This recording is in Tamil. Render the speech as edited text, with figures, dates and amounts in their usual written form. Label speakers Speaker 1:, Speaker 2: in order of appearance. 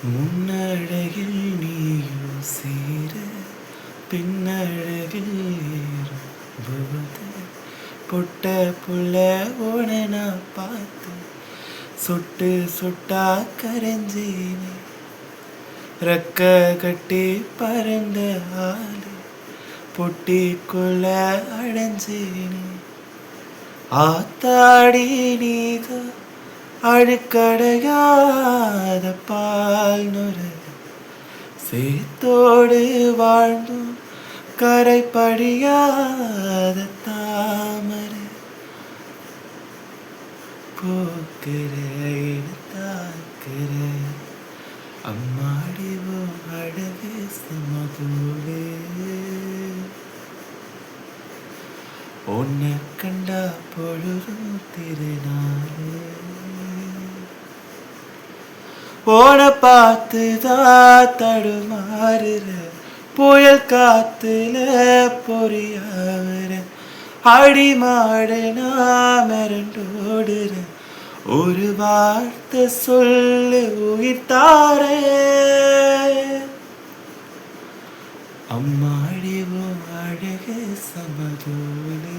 Speaker 1: முன்னழகில் நீயோ சேர பின்னழகில் ஏறும்போது பொட்ட புள்ள உன நான் பார்த்து சுட்டு சுட்டா கரைஞ்சேனே ரெக்க கட்டி பறந்த ஆளு பொட்டிக்குள்ள அடைஞ்சேனே ஆத்தாடி நீதோ அழுக்கடையாத பால் நுரை சேத்தோடு வாழ்ந்தும் கரைப்படியாத தாமரை போக்குற தாக்குற அம்மாடிவோ அழகு சமதூளே உன்னை கண்டா பொழுதும் திருநாளே போன பார்த்துதான் தடுமாறுற புயல் காத்துல பொறியாவுற அடிமாடு நான் மிரண்டோடுற ஒரு வார்த்தை சொல்லு உயிர்த்தாரே அம்மாடிவோ அழகு சமதூளே